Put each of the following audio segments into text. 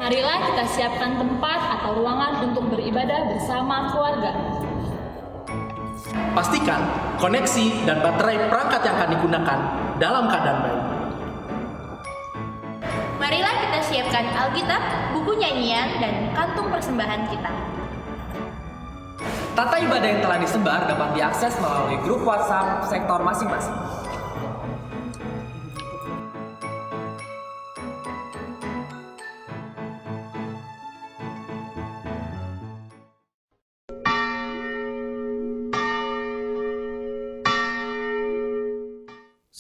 Marilah kita siapkan tempat atau ruangan untuk beribadah bersama keluarga. Pastikan koneksi dan baterai perangkat yang akan digunakan dalam keadaan baik. Marilah kita siapkan Alkitab, buku nyanyian, dan kantung persembahan kita. Tata ibadah yang telah disebar dapat diakses melalui grup WhatsApp sektor masing-masing.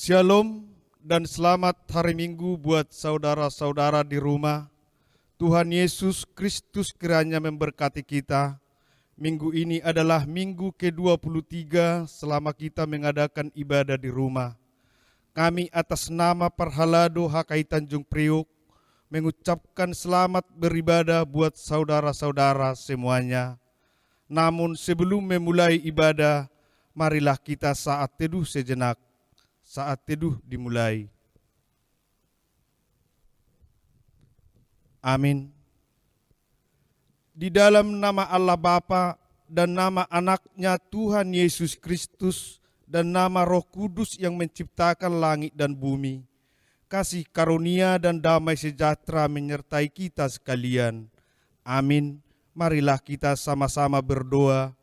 Shalom dan selamat hari Minggu buat saudara-saudara di rumah. Tuhan Yesus Kristus kiranya memberkati kita. Minggu ini adalah minggu ke-23 selama kita mengadakan ibadah di rumah. Kami atas nama Parhalado HKI Tanjung Priok mengucapkan selamat beribadah buat saudara-saudara semuanya. Namun sebelum memulai ibadah, marilah kita saat teduh sejenak. Saat teduh dimulai. Amin. Di dalam nama Allah Bapa dan nama anaknya Tuhan Yesus Kristus dan nama Roh Kudus yang menciptakan langit dan bumi, kasih karunia dan damai sejahtera menyertai kita sekalian. Amin. Marilah kita sama-sama berdoa.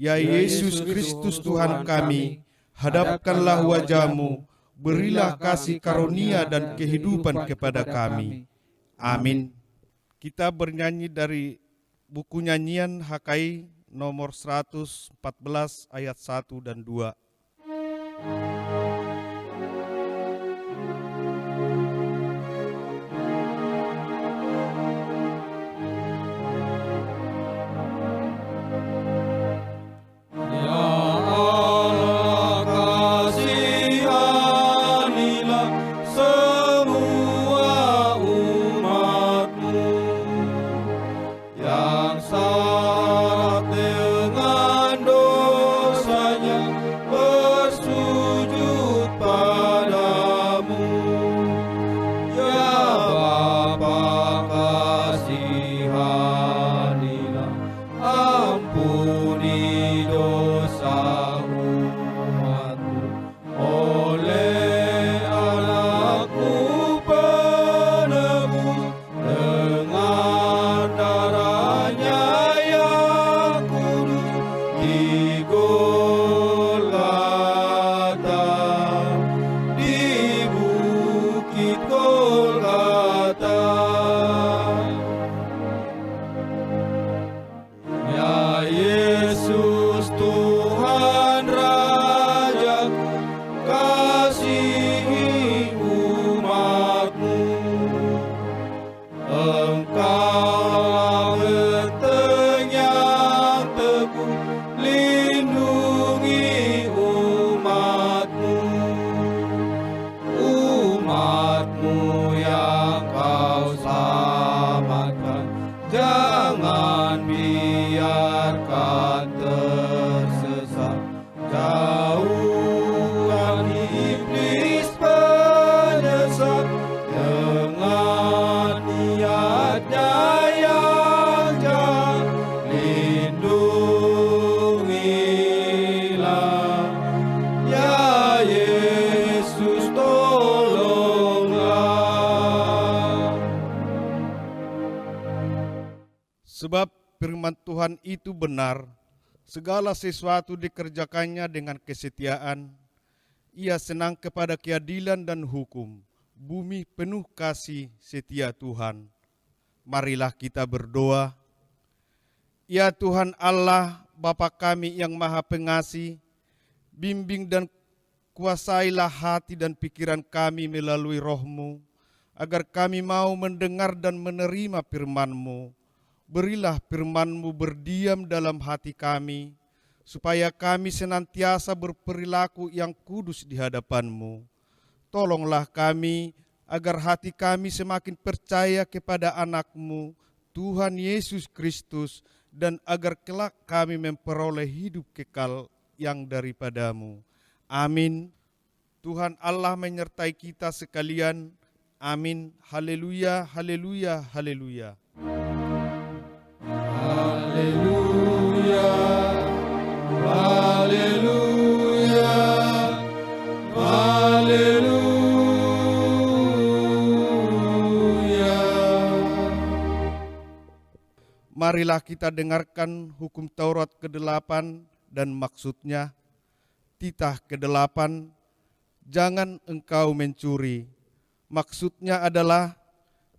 Ya Yesus Kristus Tuhan kami, hadapkanlah wajah-Mu, berilah kasih karunia dan kehidupan kepada kami. Amin. Kita bernyanyi dari buku nyanyian HKI nomor 114 ayat 1 dan 2. Sebab firman Tuhan itu benar, segala sesuatu dikerjakannya dengan kesetiaan. Ia senang kepada keadilan dan hukum, bumi penuh kasih setia Tuhan. Marilah kita berdoa. Ya Tuhan Allah, Bapa kami yang Maha Pengasih, bimbing dan kuasailah hati dan pikiran kami melalui Roh-Mu, agar kami mau mendengar dan menerima firman-Mu. Berilah firman-Mu berdiam dalam hati kami, supaya kami senantiasa berperilaku yang kudus di hadapan-Mu. Tolonglah kami, agar hati kami semakin percaya kepada anak-Mu, Tuhan Yesus Kristus, dan agar kelak kami memperoleh hidup kekal yang daripada-Mu. Amin. Tuhan Allah menyertai kita sekalian. Amin. Haleluya, haleluya, haleluya. Haleluya, haleluya, haleluya. Marilah kita dengarkan hukum Taurat ke-8 dan maksudnya. Titah ke-8, jangan engkau mencuri. Maksudnya adalah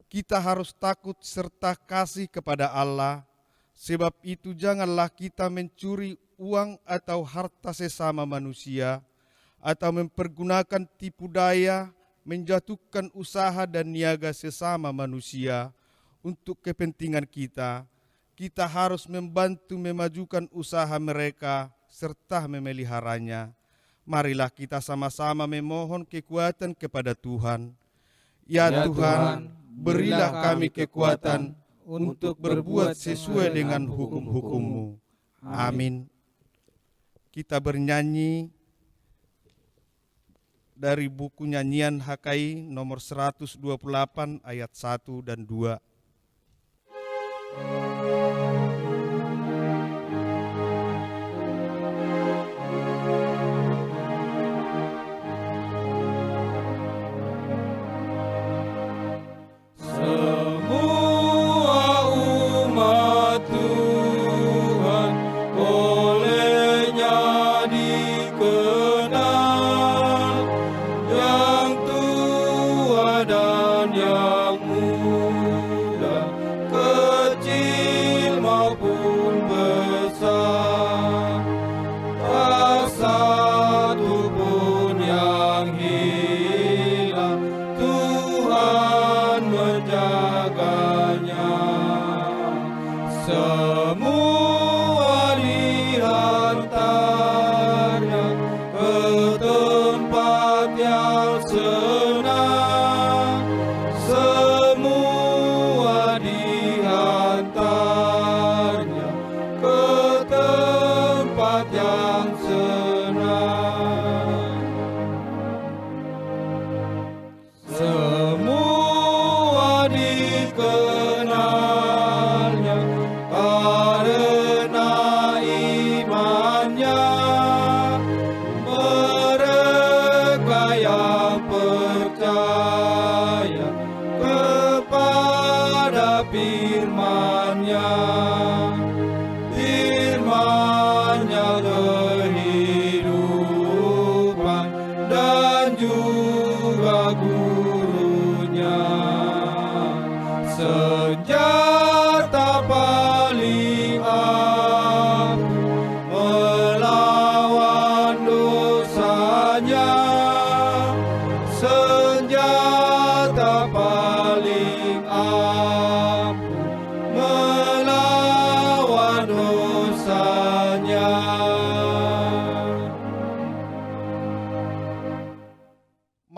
kita harus takut serta kasih kepada Allah. Sebab itu janganlah kita mencuri uang atau harta sesama manusia, atau mempergunakan tipu daya, menjatuhkan usaha dan niaga sesama manusia untuk kepentingan kita. Kita harus membantu memajukan usaha mereka serta memeliharanya. Marilah kita sama-sama memohon kekuatan kepada Tuhan. Ya Tuhan, berilah kami kekuatan untuk berbuat sesuai dengan hukum-hukum-Mu. Amin. Kita bernyanyi dari buku nyanyian HKI nomor 128 ayat 1 dan 2.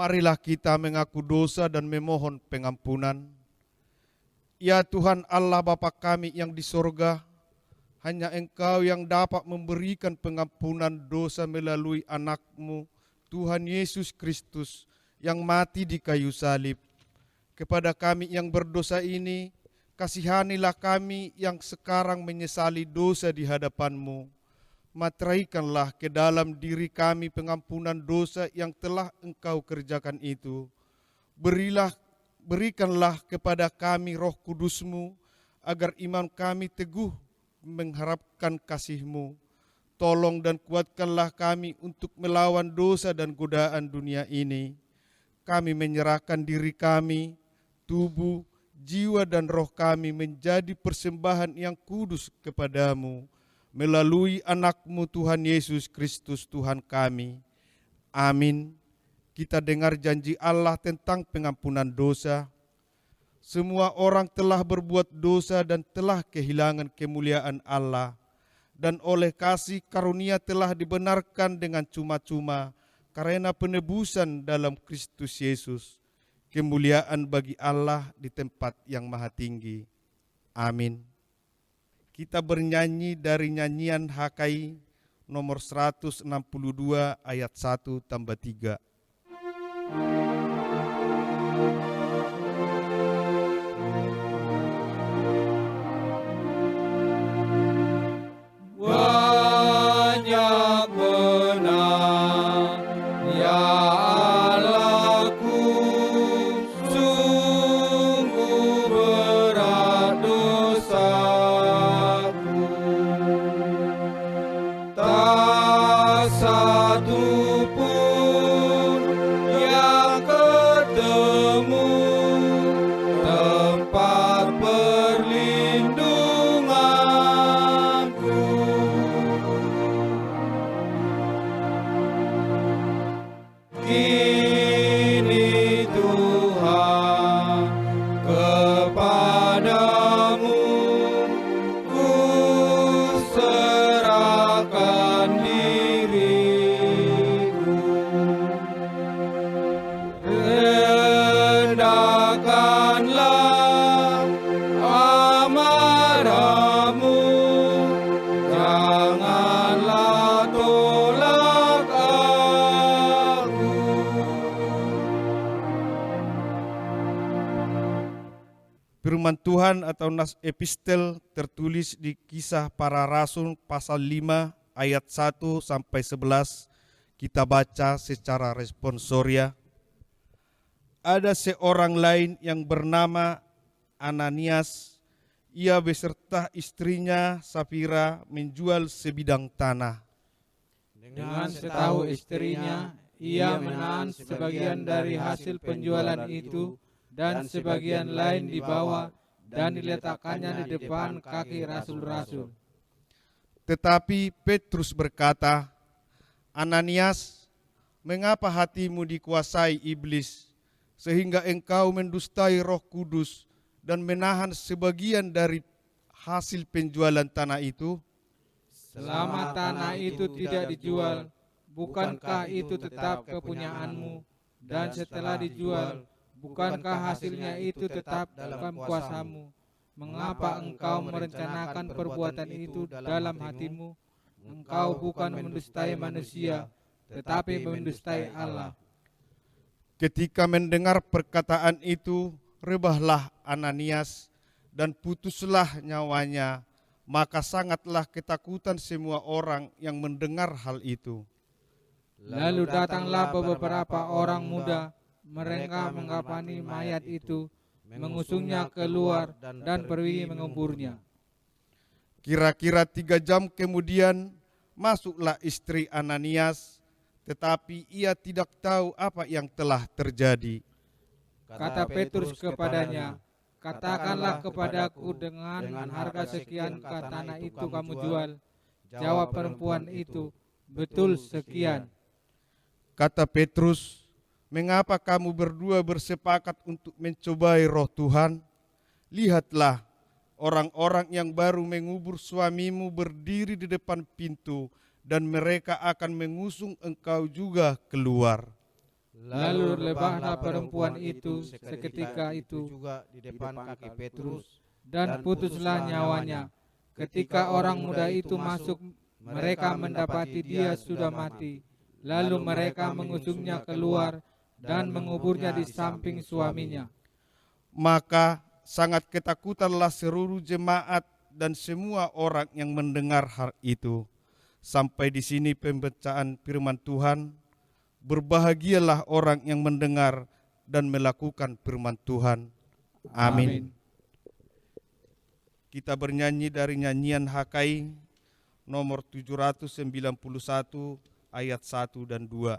Marilah kita mengaku dosa dan memohon pengampunan. Ya Tuhan Allah Bapa kami yang di sorga, hanya Engkau yang dapat memberikan pengampunan dosa melalui anak-Mu, Tuhan Yesus Kristus, yang mati di kayu salib. Kepada kami yang berdosa ini, kasihanilah kami yang sekarang menyesali dosa di hadapan-Mu. Materaikanlah ke dalam diri kami pengampunan dosa yang telah Engkau kerjakan itu. Berikanlah kepada kami Roh Kudus-Mu, agar iman kami teguh mengharapkan kasih-Mu. Tolong dan kuatkanlah kami untuk melawan dosa dan godaan dunia ini. Kami menyerahkan diri kami, tubuh, jiwa dan roh kami menjadi persembahan yang kudus kepadamu, melalui anak-Mu Tuhan Yesus Kristus Tuhan kami. Amin. Kita dengar janji Allah tentang pengampunan dosa. Semua orang telah berbuat dosa dan telah kehilangan kemuliaan Allah, dan oleh kasih karunia telah dibenarkan dengan cuma-cuma karena penebusan dalam Kristus Yesus. Kemuliaan bagi Allah di tempat yang maha tinggi. Amin. Kita bernyanyi dari nyanyian HKI nomor 162 ayat 1 tambah 3. Firman Tuhan atau nas epistel tertulis di Kisah Para Rasul pasal 5 ayat 1 sampai 11. Kita baca secara responsoria. Ada seorang lain yang bernama Ananias. Ia beserta istrinya Safira menjual sebidang tanah. Dengan setahu istrinya, ia menahan sebagian dari hasil penjualan itu dan sebagian lain dibawa dan diletakkannya di depan kaki rasul-rasul. Tetapi Petrus berkata, Ananias, mengapa hatimu dikuasai iblis, sehingga engkau mendustai Roh Kudus dan menahan sebagian dari hasil penjualan tanah itu? Selama tanah itu tidak dijual, bukankah itu tetap kepunyaanmu? Dan setelah dijual, bukankah hasilnya itu tetap dalam kuasamu? Mengapa engkau merencanakan perbuatan itu dalam hatimu? Engkau bukan mendustai manusia, tetapi mendustai Allah. Ketika mendengar perkataan itu, rebahlah Ananias dan putuslah nyawanya. Maka sangatlah ketakutan semua orang yang mendengar hal itu. Lalu datanglah beberapa orang muda, mereka menggapani mayat itu, mengusungnya keluar dan pergi menguburnya. Kira-kira 3 jam kemudian masuklah istri Ananias, tetapi ia tidak tahu apa yang telah terjadi. Kata Petrus kepadanya, katakanlah kepadaku dengan harga sekian ke tanah itu kamu jual. Jawab perempuan itu, betul sekian. Kata Petrus, mengapa kamu berdua bersepakat untuk mencobai roh Tuhan? Lihatlah, orang-orang yang baru mengubur suamimu berdiri di depan pintu, dan mereka akan mengusung engkau juga keluar. Lalu lebahlah perempuan itu seketika itu juga di depan kaki Petrus, dan putuslah nyawanya. Ketika orang muda itu masuk, mereka mendapati dia sudah mati. Lalu mereka mengusungnya keluar dan menguburnya di samping suaminya. Maka sangat ketakutanlah seluruh jemaat dan semua orang yang mendengar hal itu. Sampai di sini pembacaan firman Tuhan. Berbahagialah orang yang mendengar dan melakukan firman Tuhan. Amin. Kita bernyanyi dari nyanyian HKI nomor 791 ayat 1 dan 2.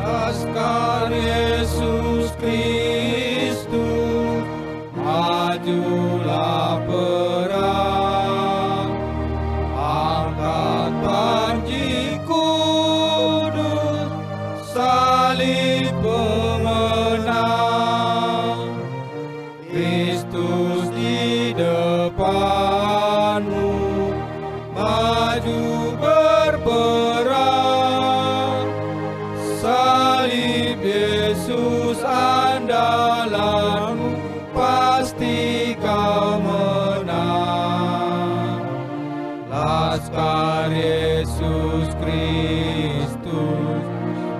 Laskar Yesus Kristus, majulah perang, angkat panji kudus, salib pemenang. Kristus di depanmu, maju berperang. Salib Yesus andalanmu, pasti kau menang. Laskar Yesus Kristus,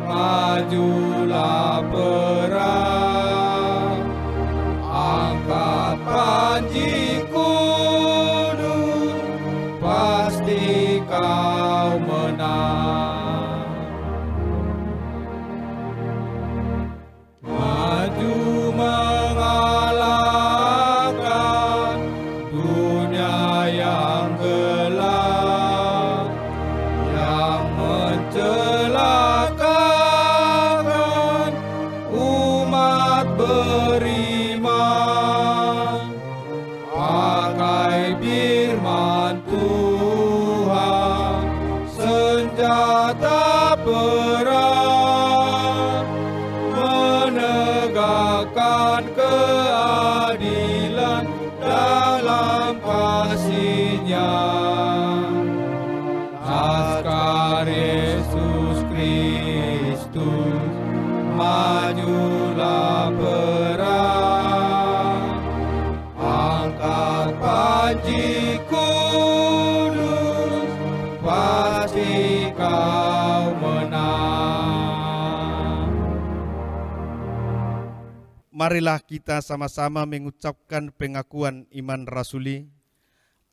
majulah perang, angkat panji kudus, pasti kau menang. Maju mengalahkan dunia yang gelap, yang mencelakakan umat beriman. Pakai firman Tuhan, senjata perang, menegakkan keadilan dalam kasih-Nya. Laskar Yesus Kristus, majulah perang, angkat janji kudus, pasti kau menang. Marilah kita sama-sama mengucapkan pengakuan iman rasuli.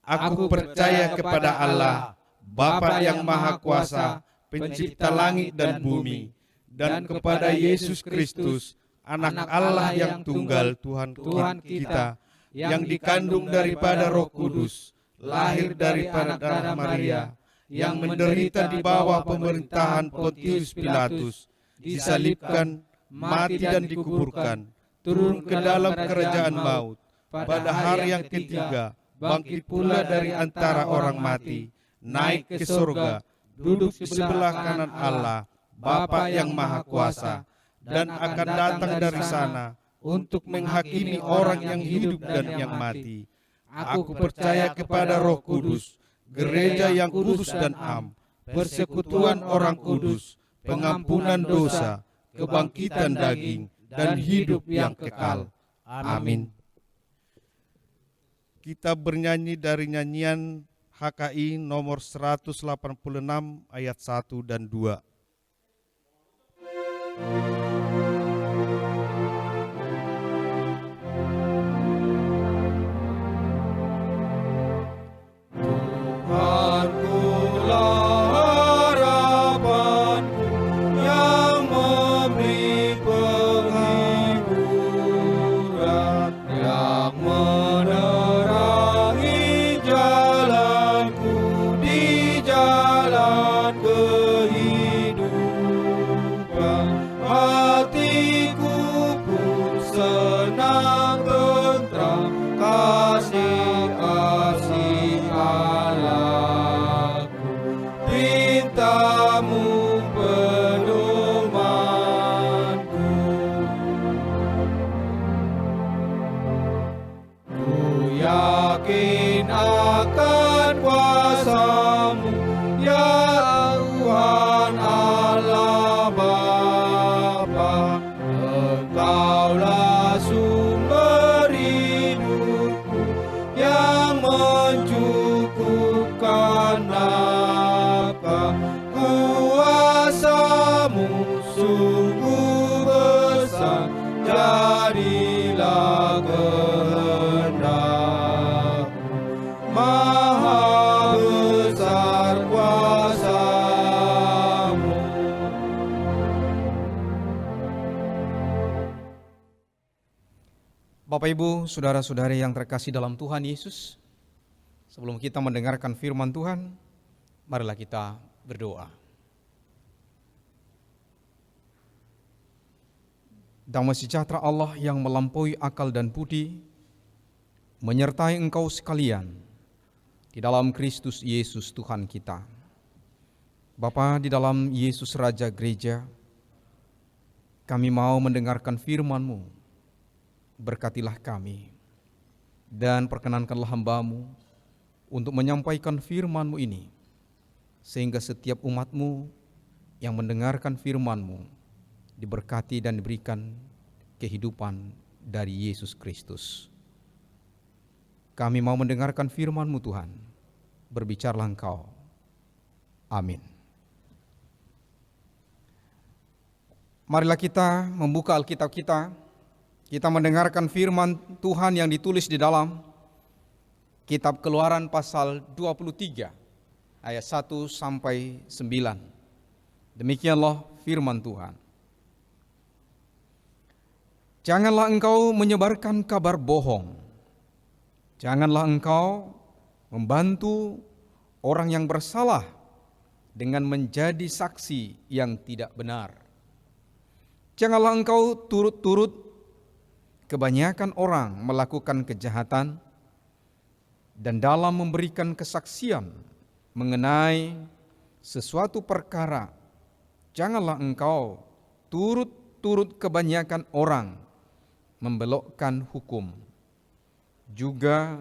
Aku percaya kepada Allah, Bapa yang Maha Kuasa, Pencipta langit dan bumi, dan kepada Yesus Kristus, Anak Allah yang tunggal, Tuhan kita, yang dikandung daripada Roh Kudus, lahir daripada darah Maria, yang menderita di bawah pemerintahan Pontius Pilatus, disalibkan, mati dan dikuburkan, turun ke dalam kerajaan maut, pada hari yang ketiga, bangkit pula dari antara orang mati, naik ke surga, duduk di sebelah kanan Allah, Bapa yang Maha Kuasa, dan akan datang dari sana untuk menghakimi orang yang hidup dan yang mati. Aku percaya kepada Roh Kudus, gereja yang kudus dan am, persekutuan orang kudus, pengampunan dosa, kebangkitan daging, dan hidup yang kekal. Amin. Kita bernyanyi dari nyanyian HKI nomor 186 ayat 1 dan 2. Bapak Ibu, saudara-saudari yang terkasih dalam Tuhan Yesus, sebelum kita mendengarkan firman Tuhan, marilah kita berdoa. Damai sejahtera Allah yang melampaui akal dan budi, menyertai engkau sekalian di dalam Kristus Yesus Tuhan kita. Bapa, di dalam Yesus Raja Gereja, kami mau mendengarkan firman-Mu. Berkatilah kami dan perkenankanlah hamba-Mu untuk menyampaikan firman-Mu ini, sehingga setiap umat-Mu yang mendengarkan firman-Mu diberkati dan diberikan kehidupan dari Yesus Kristus. Kami mau mendengarkan firman-Mu Tuhan, berbicaralah Engkau. Amin. Marilah kita membuka Alkitab kita. Kita mendengarkan firman Tuhan yang ditulis di dalam Kitab Keluaran pasal 23 ayat 1 sampai 9. Demikianlah firman Tuhan. Janganlah engkau menyebarkan kabar bohong. Janganlah engkau membantu orang yang bersalah dengan menjadi saksi yang tidak benar. Janganlah engkau turut-turut kebanyakan orang melakukan kejahatan dan dalam memberikan kesaksian mengenai sesuatu perkara, janganlah engkau turut-turut kebanyakan orang membelokkan hukum. Juga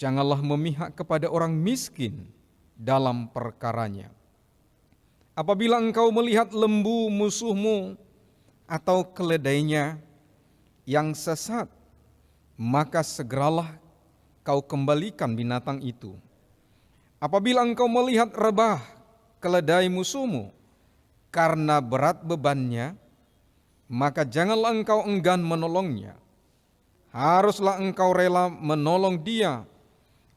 janganlah memihak kepada orang miskin dalam perkaranya. Apabila engkau melihat lembu musuhmu atau keledainya yang sesat, maka segeralah kau kembalikan binatang itu. Apabila engkau melihat rebah keledai musuhmu karena berat bebannya, maka janganlah engkau enggan menolongnya. Haruslah engkau rela menolong dia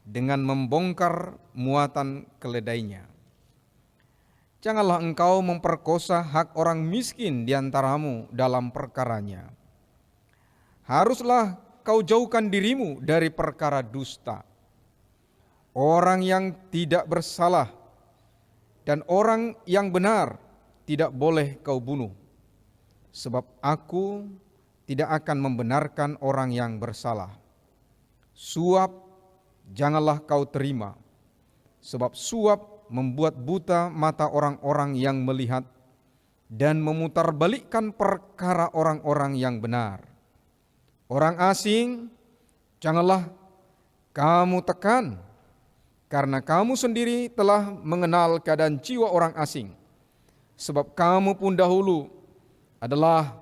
dengan membongkar muatan keledainya. Janganlah engkau memperkosa hak orang miskin di antaramu dalam perkaranya. Haruslah kau jauhkan dirimu dari perkara dusta. Orang yang tidak bersalah dan orang yang benar tidak boleh kau bunuh. Sebab aku tidak akan membenarkan orang yang bersalah. Suap janganlah kau terima, sebab suap membuat buta mata orang-orang yang melihat dan memutarbalikkan perkara orang-orang yang benar. Orang asing janganlah kamu tekan, karena kamu sendiri telah mengenal keadaan jiwa orang asing, sebab kamu pun dahulu adalah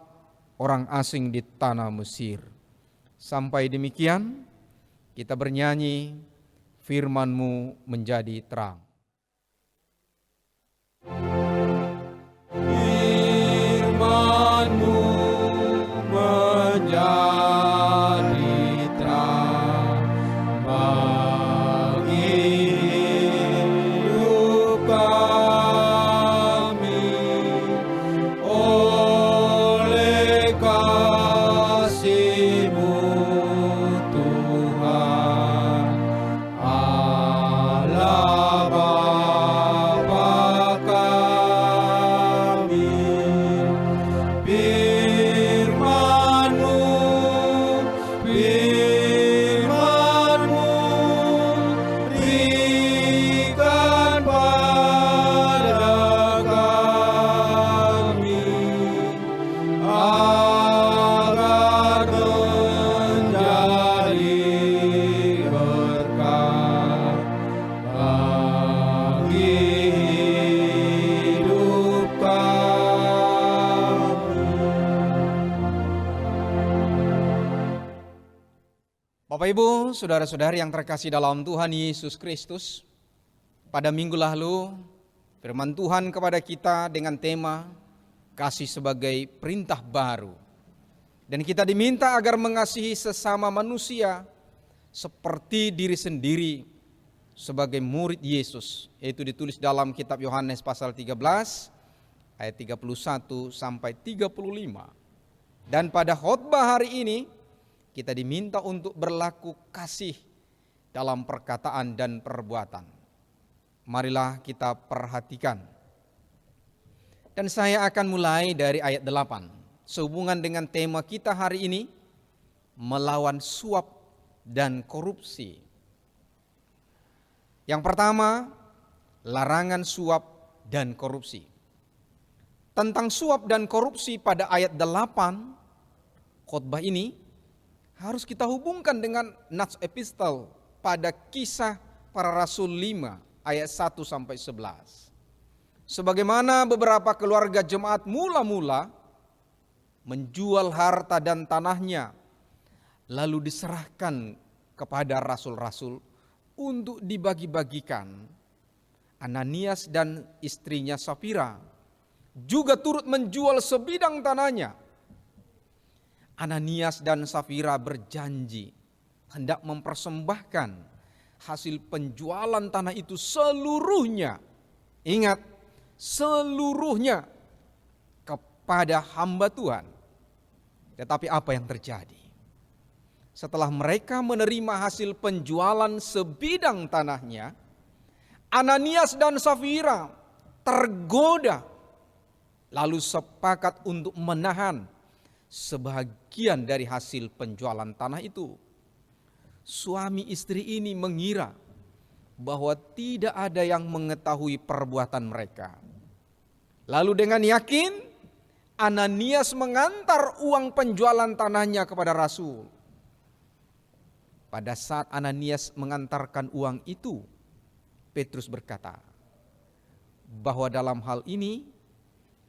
orang asing di tanah Mesir. Sampai demikian kita bernyanyi, firman-Mu menjadi terang. Firman-Mu menjadi terang bagi hidup kami. Oleh kasih-Mu Tuhan, Allah Bapa kami. Firman-Mu, firman-Mu berikan pada kami, agar menjadi berkat bagi hidup kami. Bapak Ibu, saudara-saudari yang terkasih dalam Tuhan Yesus Kristus, pada minggu lalu firman Tuhan kepada kita dengan tema kasih sebagai perintah baru. Dan kita diminta agar mengasihi sesama manusia seperti diri sendiri sebagai murid Yesus. Itu ditulis dalam kitab Yohanes pasal 13 ayat 31 sampai 35. Dan pada khotbah hari ini kita diminta untuk berlaku kasih dalam perkataan dan perbuatan. Marilah kita perhatikan. Dan saya akan mulai dari ayat 8. Sehubungan dengan tema kita hari ini, melawan suap dan korupsi. Yang pertama, larangan suap dan korupsi. Tentang suap dan korupsi pada ayat 8, khotbah ini harus kita hubungkan dengan nats epistel pada Kisah Para Rasul 5 ayat 1 sampai 11. Sebagaimana beberapa keluarga jemaat mula-mula menjual harta dan tanahnya, lalu diserahkan kepada rasul-rasul untuk dibagi-bagikan. Ananias dan istrinya Safira juga turut menjual sebidang tanahnya. Ananias dan Safira berjanji hendak mempersembahkan hasil penjualan tanah itu seluruhnya. Ingat, seluruhnya kepada hamba Tuhan. Tetapi apa yang terjadi? Setelah mereka menerima hasil penjualan sebidang tanahnya, Ananias dan Safira tergoda, lalu sepakat untuk menahan sebagian dari hasil penjualan tanah itu. Suami istri ini mengira bahwa tidak ada yang mengetahui perbuatan mereka. Lalu dengan yakin, Ananias mengantar uang penjualan tanahnya kepada rasul. Pada saat Ananias mengantarkan uang itu, Petrus berkata bahwa dalam hal ini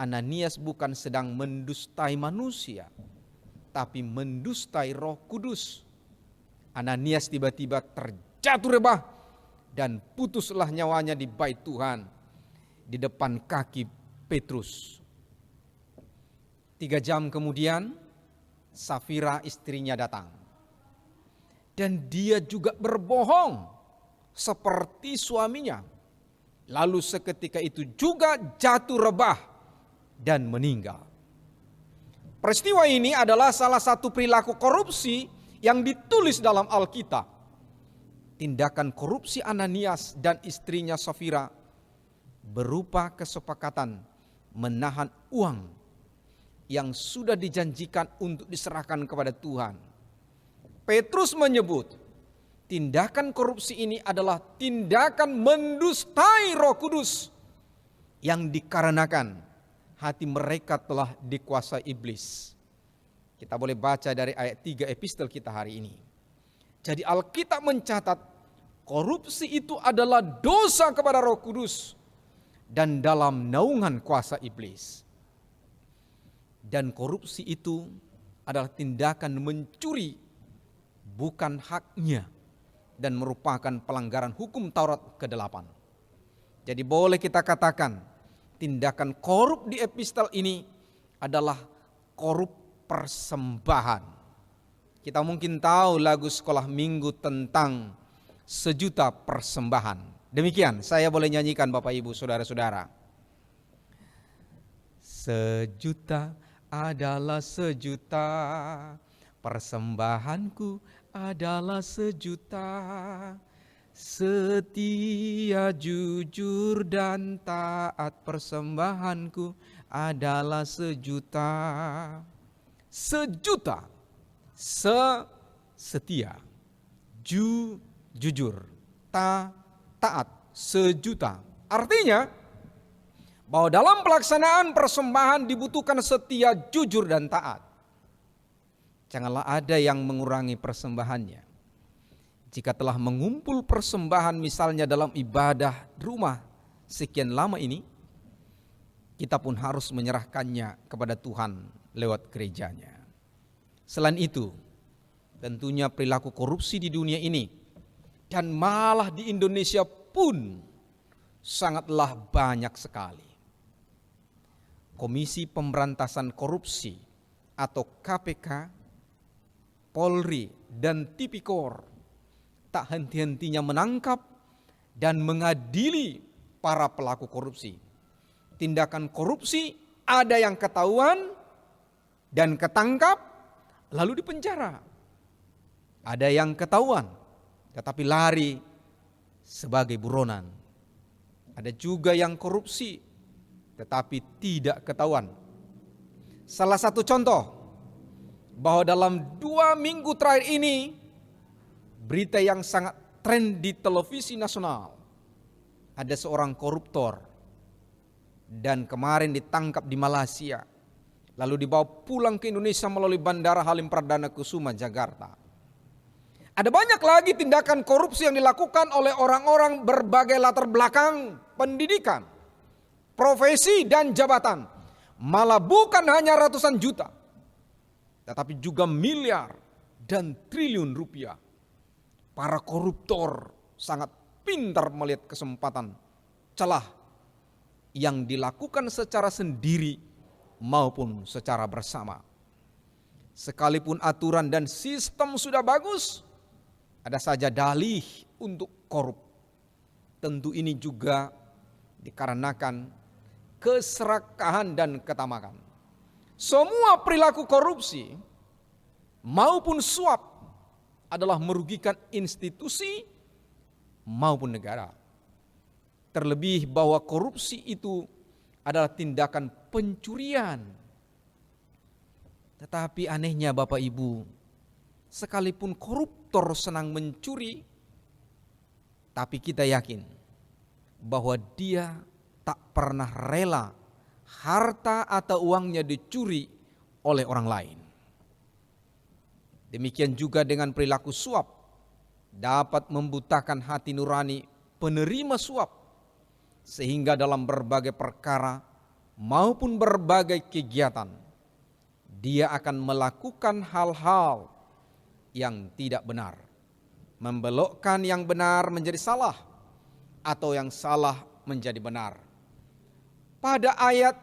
Ananias bukan sedang mendustai manusia, tapi mendustai Roh Kudus. Ananias tiba-tiba terjatuh rebah dan putuslah nyawanya di bait Tuhan di depan kaki Petrus. 3 jam kemudian Safira istrinya datang. Dan dia juga berbohong seperti suaminya. Lalu seketika itu juga jatuh rebah dan meninggal. Peristiwa ini adalah salah satu perilaku korupsi yang ditulis dalam Alkitab. Tindakan korupsi Ananias dan istrinya Safira berupa kesepakatan menahan uang yang sudah dijanjikan untuk diserahkan kepada Tuhan. Petrus menyebut tindakan korupsi ini adalah tindakan mendustai Roh Kudus yang dikarenakan hati mereka telah dikuasai iblis. Kita boleh baca dari ayat 3 epistel kita hari ini. Jadi Alkitab mencatat korupsi itu adalah dosa kepada Roh Kudus dan dalam naungan kuasa iblis. Dan korupsi itu adalah tindakan mencuri bukan haknya dan merupakan pelanggaran hukum Taurat ke-8. Jadi boleh kita katakan tindakan korup di epistel ini adalah korup persembahan. Kita mungkin tahu lagu sekolah minggu tentang 1.000.000 persembahan. Demikian saya boleh nyanyikan Bapak Ibu Saudara-saudara. 1.000.000 adalah 1.000.000, persembahanku adalah 1.000.000, setia, jujur dan taat, persembahanku adalah 1.000.000. 1.000.000, setia, jujur, taat, 1.000.000. Artinya bahwa dalam pelaksanaan persembahan dibutuhkan setia, jujur dan taat. Janganlah ada yang mengurangi persembahannya. Jika telah mengumpul persembahan misalnya dalam ibadah rumah sekian lama ini, kita pun harus menyerahkannya kepada Tuhan lewat gerejanya. Selain itu, tentunya perilaku korupsi di dunia ini dan malah di Indonesia pun sangatlah banyak sekali. Komisi Pemberantasan Korupsi atau KPK, Polri dan Tipikor tak henti-hentinya menangkap dan mengadili para pelaku korupsi. Tindakan korupsi ada yang ketahuan dan ketangkap lalu dipenjara. Ada yang ketahuan tetapi lari sebagai buronan. Ada juga yang korupsi tetapi tidak ketahuan. Salah satu contoh bahwa dalam 2 minggu terakhir ini berita yang sangat tren di televisi nasional, ada seorang koruptor dan kemarin ditangkap di Malaysia lalu dibawa pulang ke Indonesia melalui Bandara Halim Perdana Kusuma Jakarta. Ada banyak lagi tindakan korupsi yang dilakukan oleh orang-orang berbagai latar belakang pendidikan, profesi dan jabatan. Malah bukan hanya ratusan juta, tetapi juga miliar dan triliun rupiah. Para koruptor sangat pintar melihat kesempatan celah yang dilakukan secara sendiri maupun secara bersama. Sekalipun aturan dan sistem sudah bagus, ada saja dalih untuk korup. Tentu ini juga dikarenakan keserakahan dan ketamakan. Semua perilaku korupsi maupun suap adalah merugikan institusi maupun negara. Terlebih bahwa korupsi itu adalah tindakan pencurian. Tetapi anehnya Bapak Ibu, sekalipun koruptor senang mencuri, tapi kita yakin bahwa dia tak pernah rela harta atau uangnya dicuri oleh orang lain. Demikian juga dengan perilaku suap, dapat membutakan hati nurani penerima suap, sehingga dalam berbagai perkara maupun berbagai kegiatan, dia akan melakukan hal-hal yang tidak benar membelokkan yang benar menjadi salah, atau yang salah menjadi benar. Pada ayat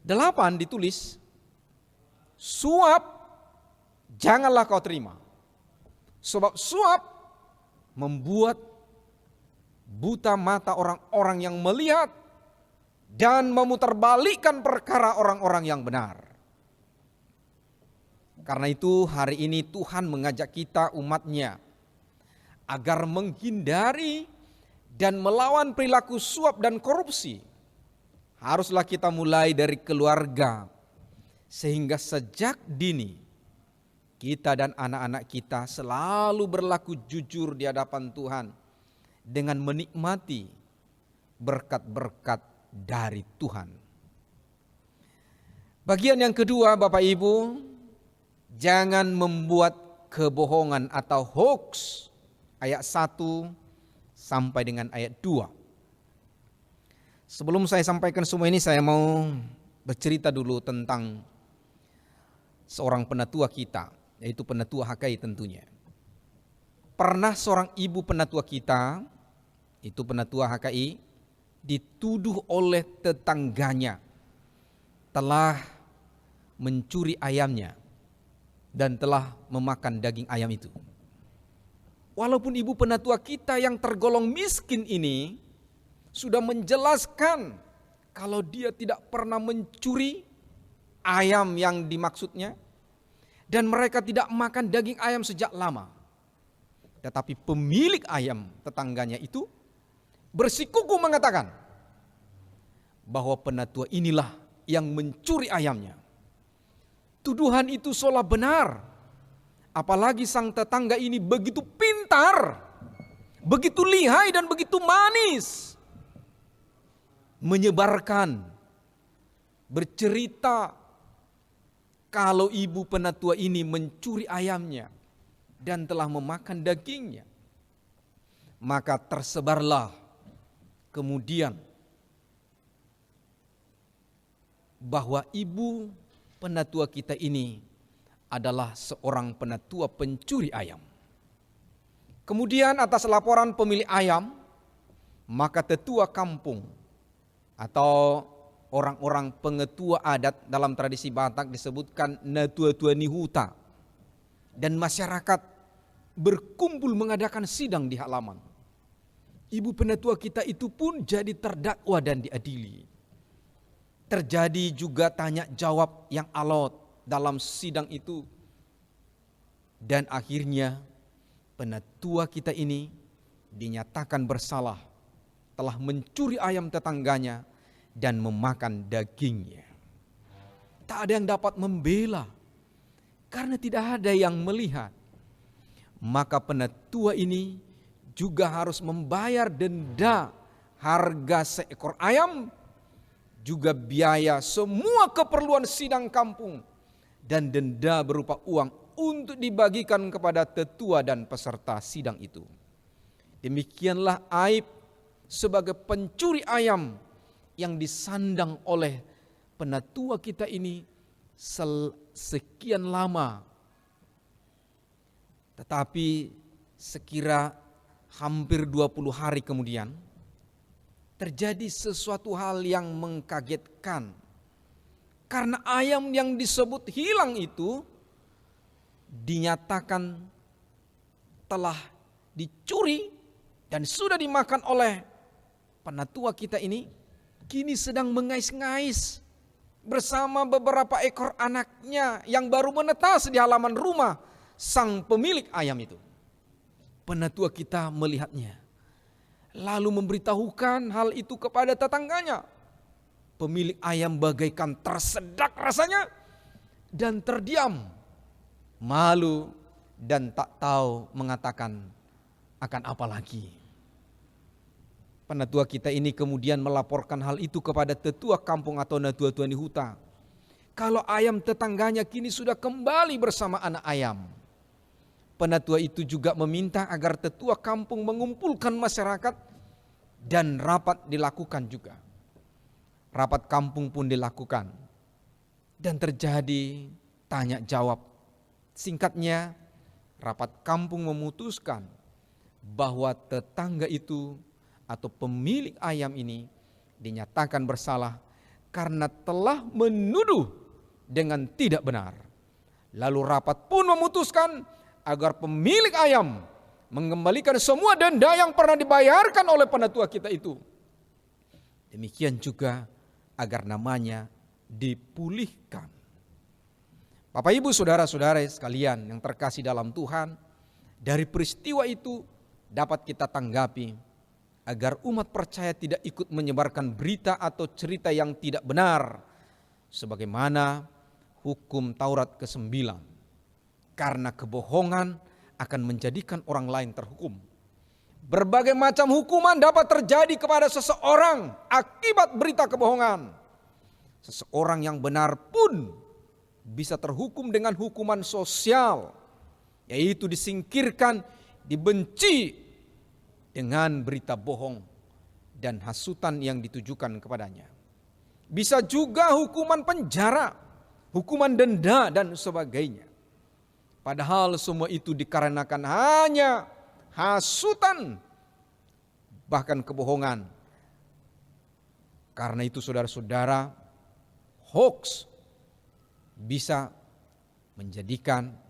8 ditulis, suap janganlah kau terima, sebab suap membuat buta mata orang-orang yang melihat dan memutarbalikkan perkara orang-orang yang benar. Karena itu hari ini Tuhan mengajak kita umatnya agar menghindari dan melawan perilaku suap dan korupsi. Haruslah kita mulai dari keluarga, sehingga sejak dini kita dan anak-anak kita selalu berlaku jujur di hadapan Tuhan dengan menikmati berkat-berkat dari Tuhan. Bagian yang kedua, Bapak Ibu, jangan membuat kebohongan atau hoax, ayat 1 sampai dengan ayat 2. Sebelum saya sampaikan semua ini, saya mau bercerita dulu tentang seorang penatua kita, yaitu penatua HKI tentunya. Pernah seorang ibu penatua kita, itu penatua HKI, dituduh oleh tetangganya telah mencuri ayamnya dan telah memakan daging ayam itu. Walaupun ibu penatua kita yang tergolong miskin ini sudah menjelaskan kalau dia tidak pernah mencuri ayam yang dimaksudnya, dan mereka tidak makan daging ayam sejak lama. Tetapi pemilik ayam tetangganya itu bersikukuh mengatakan bahwa penatua inilah yang mencuri ayamnya. Tuduhan itu seolah benar, apalagi sang tetangga ini begitu pintar, begitu lihai dan begitu manis menyebarkan, bercerita kalau ibu penatua ini mencuri ayamnya dan telah memakan dagingnya. Maka tersebarlah kemudian bahwa ibu penatua kita ini adalah seorang penatua pencuri ayam. Kemudian atas laporan pemilik ayam, maka tetua kampung atau orang-orang pengetua adat dalam tradisi Batak disebutkan natua-tua nihuta, dan masyarakat berkumpul mengadakan sidang di halaman. Ibu penatua kita itu pun jadi terdakwa dan diadili. Terjadi juga tanya jawab yang alot dalam sidang itu. Dan akhirnya penatua kita ini dinyatakan bersalah telah mencuri ayam tetangganya dan memakan dagingnya. Tak ada yang dapat membela karena tidak ada yang melihat. Maka penatua ini juga harus membayar denda harga seekor ayam, juga biaya semua keperluan sidang kampung, dan denda berupa uang untuk dibagikan kepada tetua dan peserta sidang itu. Demikianlah aib sebagai pencuri ayam yang disandang oleh penatua kita ini sekian lama. Tetapi sekira hampir 20 hari kemudian terjadi sesuatu hal yang mengkagetkan. Karena ayam yang disebut hilang itu dinyatakan telah dicuri dan sudah dimakan oleh penatua kita ini, kini sedang mengais-ngais bersama beberapa ekor anaknya yang baru menetas di halaman rumah sang pemilik ayam itu. Penatua kita melihatnya, lalu memberitahukan hal itu kepada tetangganya. Pemilik ayam bagaikan tersedak rasanya dan terdiam, malu dan tak tahu mengatakan akan apa lagi. Penatua kita ini kemudian melaporkan hal itu kepada tetua kampung atau natua-tua nihuta. Kalau ayam tetangganya kini sudah kembali bersama anak ayam. Penatua itu juga meminta agar tetua kampung mengumpulkan masyarakat dan rapat dilakukan juga. Rapat kampung pun dilakukan dan terjadi tanya jawab. Singkatnya, rapat kampung memutuskan bahwa tetangga itu atau pemilik ayam ini dinyatakan bersalah karena telah menuduh dengan tidak benar. Lalu rapat pun memutuskan agar pemilik ayam mengembalikan semua denda yang pernah dibayarkan oleh penatua kita itu. Demikian juga agar namanya dipulihkan. Bapak Ibu saudara-saudara sekalian yang terkasih dalam Tuhan, dari peristiwa itu dapat kita tanggapi agar umat percaya tidak ikut menyebarkan berita atau cerita yang tidak benar sebagaimana hukum Taurat ke-9. Karena kebohongan akan menjadikan orang lain terhukum. Berbagai macam hukuman dapat terjadi kepada seseorang akibat berita kebohongan. Seseorang yang benar pun bisa terhukum dengan hukuman sosial, yaitu disingkirkan, dibenci dengan berita bohong dan hasutan yang ditujukan kepadanya. Bisa juga hukuman penjara, hukuman denda dan sebagainya. Padahal semua itu dikarenakan hanya hasutan, bahkan kebohongan. Karena itu saudara-saudara, hoax bisa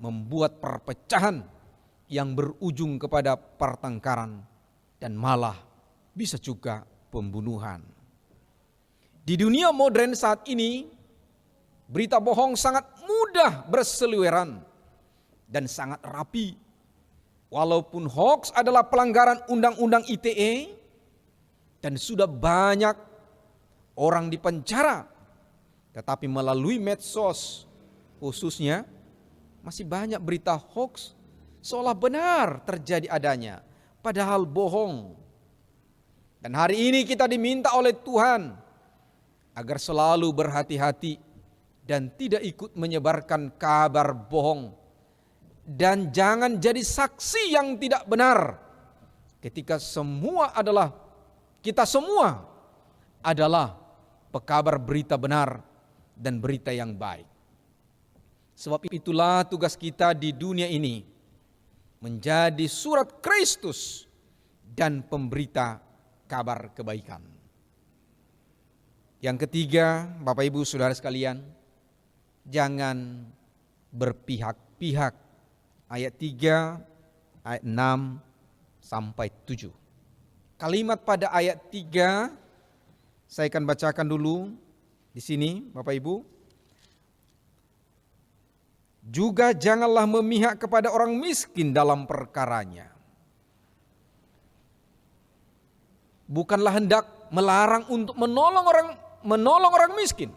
membuat perpecahan yang berujung kepada pertengkaran dan malah bisa juga pembunuhan. Di dunia modern saat ini, berita bohong sangat mudah berseliweran dan sangat rapi. Walaupun hoax adalah pelanggaran undang-undang ITE dan sudah banyak orang dipenjara, tetapi melalui medsos khususnya masih banyak berita hoax seolah benar terjadi adanya, padahal bohong. Dan hari ini kita diminta oleh Tuhan agar selalu berhati-hati dan tidak ikut menyebarkan kabar bohong. Dan jangan jadi saksi yang tidak benar ketika kita semua adalah pekabar berita benar dan berita yang baik. Sebab itulah tugas kita di dunia ini, menjadi surat Kristus dan pemberita kabar kebaikan. Yang ketiga, Bapak Ibu Saudara sekalian, jangan berpihak-pihak. Ayat 3, ayat 6 sampai 7. Kalimat pada ayat 3 saya akan bacakan dulu di sini, Bapak Ibu. Juga janganlah memihak kepada orang miskin dalam perkaranya. Bukanlah hendak melarang untuk menolong orang miskin.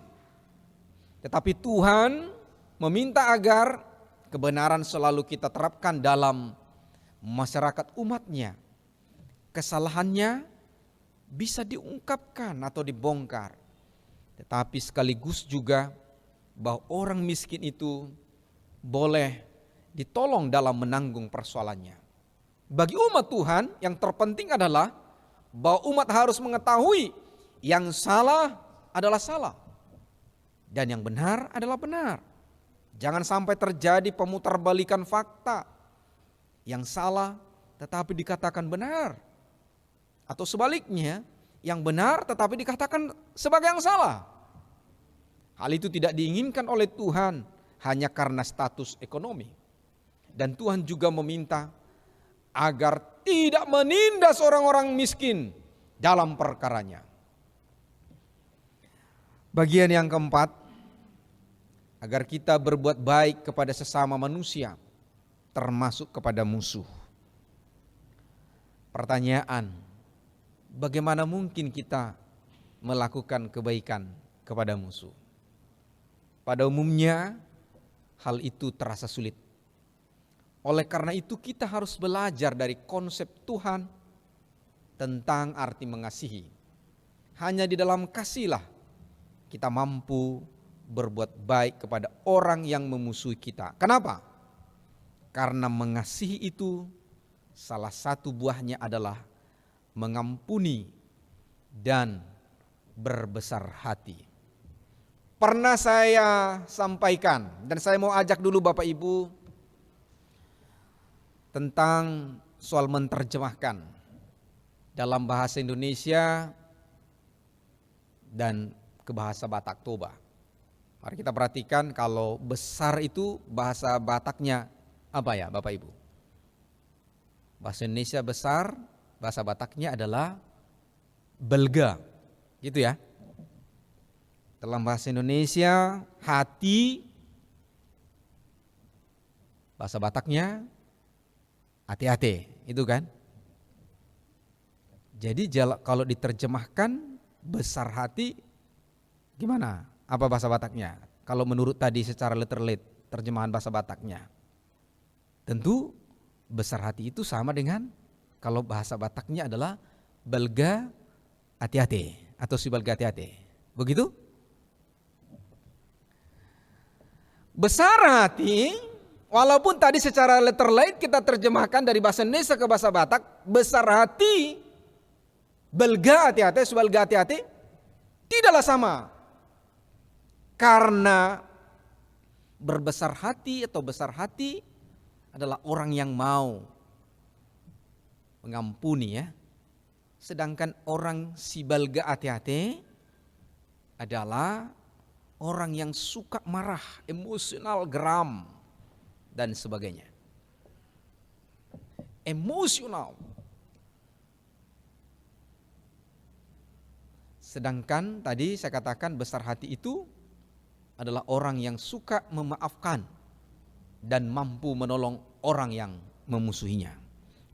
Tetapi Tuhan meminta agar kebenaran selalu kita terapkan dalam masyarakat umatnya. Kesalahannya bisa diungkapkan atau dibongkar. Tetapi sekaligus juga bahwa orang miskin itu boleh ditolong dalam menanggung persoalannya. Bagi umat Tuhan yang terpenting adalah bahwa umat harus mengetahui yang salah adalah salah dan yang benar adalah benar. Jangan sampai terjadi pemutarbalikan fakta. Yang salah tetapi dikatakan benar. Atau sebaliknya, yang benar tetapi dikatakan sebagai yang salah. Hal itu tidak diinginkan oleh Tuhan hanya karena status ekonomi. Dan Tuhan juga meminta agar tidak menindas orang-orang miskin dalam perkaranya. Bagian yang keempat, agar kita berbuat baik kepada sesama manusia, termasuk kepada musuh. Pertanyaan, bagaimana mungkin kita melakukan kebaikan kepada musuh? Pada umumnya, hal itu terasa sulit. Oleh karena itu kita harus belajar dari konsep Tuhan tentang arti mengasihi. Hanya di dalam kasihlah kita mampu berbuat baik kepada orang yang memusuhi kita. Kenapa? Karena mengasihi itu salah satu buahnya adalah mengampuni dan berbesar hati. Pernah saya sampaikan dan saya mau ajak dulu Bapak Ibu tentang soal menerjemahkan dalam bahasa Indonesia dan ke bahasa Batak Toba. Mari kita perhatikan kalau besar itu bahasa Bataknya apa ya Bapak Ibu? Bahasa Indonesia besar, bahasa Bataknya adalah belga, gitu ya. Dalam bahasa Indonesia hati, bahasa Bataknya hati-hati, itu kan. Jadi kalau diterjemahkan besar hati gimana? Apa bahasa Bataknya? Kalau menurut tadi secara literal terjemahan bahasa Bataknya. Tentu besar hati itu sama dengan kalau bahasa Bataknya adalah belga hati-hati atau si belga hati-hati. Begitu? Besar hati, walaupun tadi secara literal kita terjemahkan dari bahasa Indonesia ke bahasa Batak, besar hati, belga hati-hati, sebelga hati-hati, tidaklah sama. Karena berbesar hati atau besar hati adalah orang yang mau mengampuni ya. Sedangkan orang si belga hati-hati adalah orang yang suka marah, emosional, geram, dan sebagainya. Emosional. Sedangkan tadi saya katakan besar hati itu adalah orang yang suka memaafkan dan mampu menolong orang yang memusuhinya.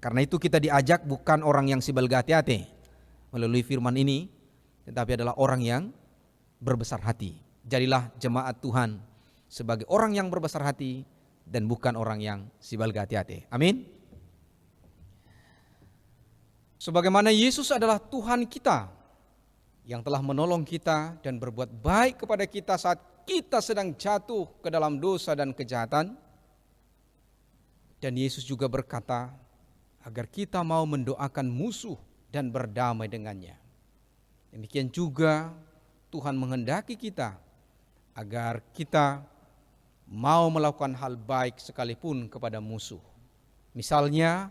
Karena itu kita diajak bukan orang yang si belga hati-hati melalui firman ini, tetapi adalah orang yang berbesar hati. Jadilah jemaat Tuhan sebagai orang yang berbesar hati dan bukan orang yang si belga hati-hati. Amin. Sebagaimana Yesus adalah Tuhan kita yang telah menolong kita dan berbuat baik kepada kita saat kita sedang jatuh ke dalam dosa dan kejahatan. Dan Yesus juga berkata agar kita mau mendoakan musuh dan berdamai dengannya. Demikian juga Tuhan menghendaki kita agar kita mau melakukan hal baik sekalipun kepada musuh. Misalnya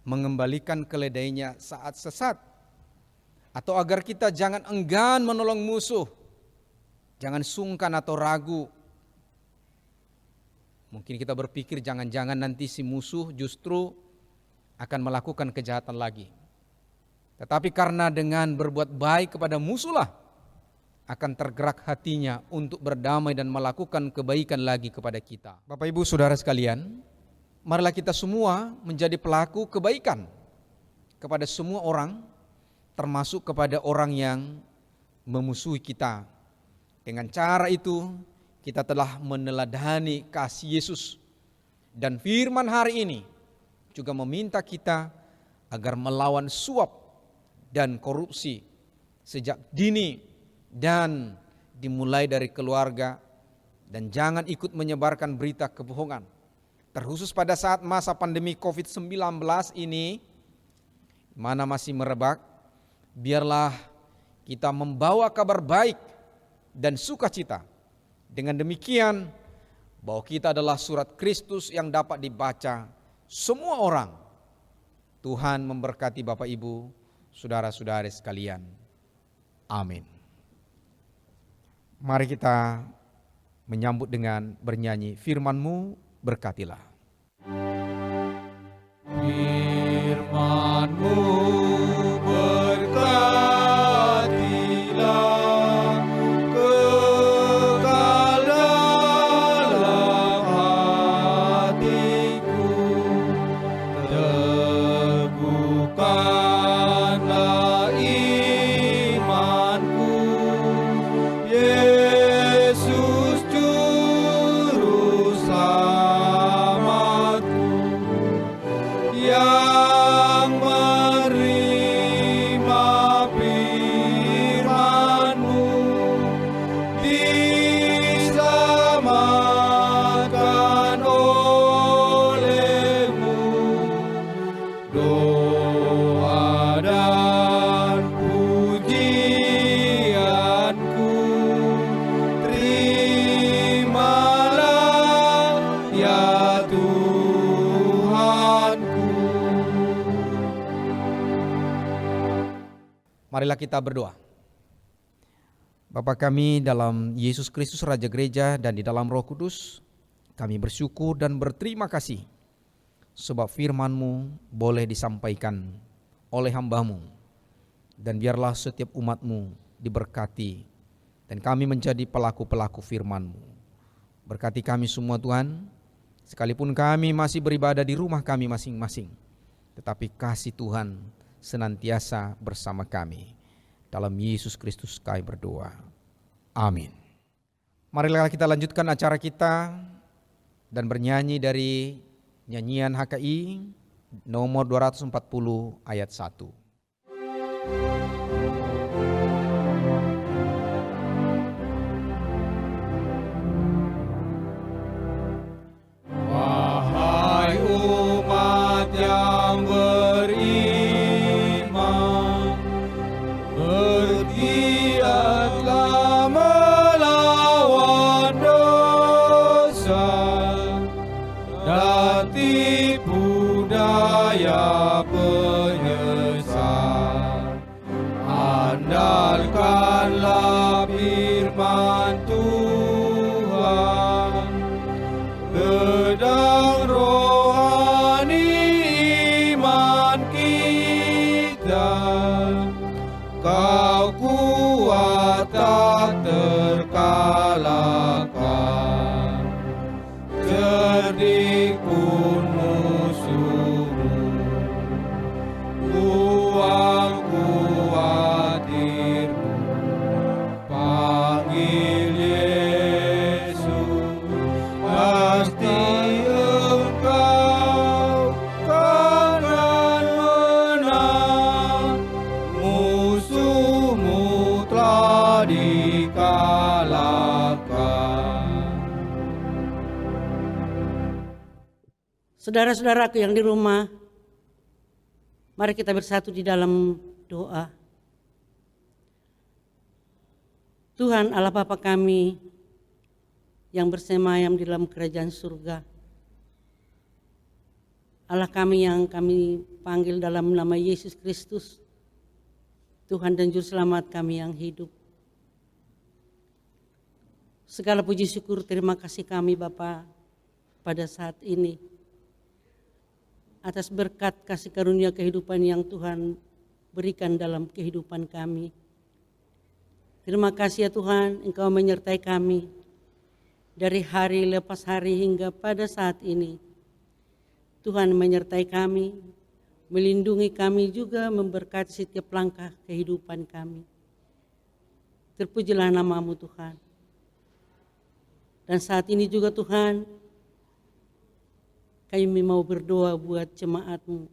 mengembalikan keledainya saat sesat. Atau agar kita jangan enggan menolong musuh. Jangan sungkan atau ragu. Mungkin kita berpikir jangan-jangan nanti si musuh justru akan melakukan kejahatan lagi. Tetapi karena dengan berbuat baik kepada musuhlah akan tergerak hatinya untuk berdamai dan melakukan kebaikan lagi kepada kita. Bapak Ibu Saudara sekalian, marilah kita semua menjadi pelaku kebaikan kepada semua orang, termasuk kepada orang yang memusuhi kita. Dengan cara itu kita telah meneladani kasih Yesus. Dan firman hari ini juga meminta kita agar melawan suap dan korupsi sejak dini dan dimulai dari keluarga, dan jangan ikut menyebarkan berita kebohongan. Terkhusus pada saat masa pandemi COVID-19 ini, mana masih merebak, biarlah kita membawa kabar baik dan sukacita. Dengan demikian, bahwa kita adalah surat Kristus yang dapat dibaca semua orang. Tuhan memberkati Bapak Ibu, saudara-saudari sekalian. Amin. Mari kita menyambut dengan bernyanyi firman-Mu berkatilah. Firman-Mu berkatilah, kekal dalam hatiku, teguhkanlah imanku, Yesus juru selamat. Marilah kita berdoa. Bapa kami dalam Yesus Kristus Raja Gereja dan di dalam Roh Kudus, kami bersyukur dan berterima kasih sebab firman-Mu boleh disampaikan oleh hamba-Mu, dan biarlah setiap umat-Mu diberkati dan kami menjadi pelaku-pelaku firman-Mu. Berkati kami semua Tuhan, sekalipun kami masih beribadah di rumah kami masing-masing, tetapi kasih Tuhan senantiasa bersama kami. Dalam Yesus Kristus kami berdoa. Amin. Marilah kita lanjutkan acara kita dan bernyanyi dari nyanyian HKI nomor 240 ayat 1. Wahai umat yang beriman, bergiatlah melawan dosa dan tipu daya penyesat. Andalkanlah firman Tuhan, pedang rohani iman kita. Kau kuat tak terkalahkan, cerdik pun musuhmu. Buang khawatirmu, panggil Yesus, pasti engkau kan menang. Musuhmu telah dikalahkan. Saudara-saudaraku yang di rumah, mari kita bersatu di dalam doa. Tuhan Allah Bapa kami yang bersemayam di dalam kerajaan surga, Allah kami yang kami panggil dalam nama Yesus Kristus, Tuhan dan Juru Selamat kami yang hidup. Segala puji syukur terima kasih kami Bapa pada saat ini atas berkat kasih karunia kehidupan yang Tuhan berikan dalam kehidupan kami. Terima kasih ya Tuhan, Engkau menyertai kami dari hari lepas hari hingga pada saat ini. Tuhan menyertai kami, melindungi kami juga, memberkati setiap langkah kehidupan kami. Terpujilah nama-Mu Tuhan. Dan saat ini juga Tuhan, kami mau berdoa buat jemaat-Mu.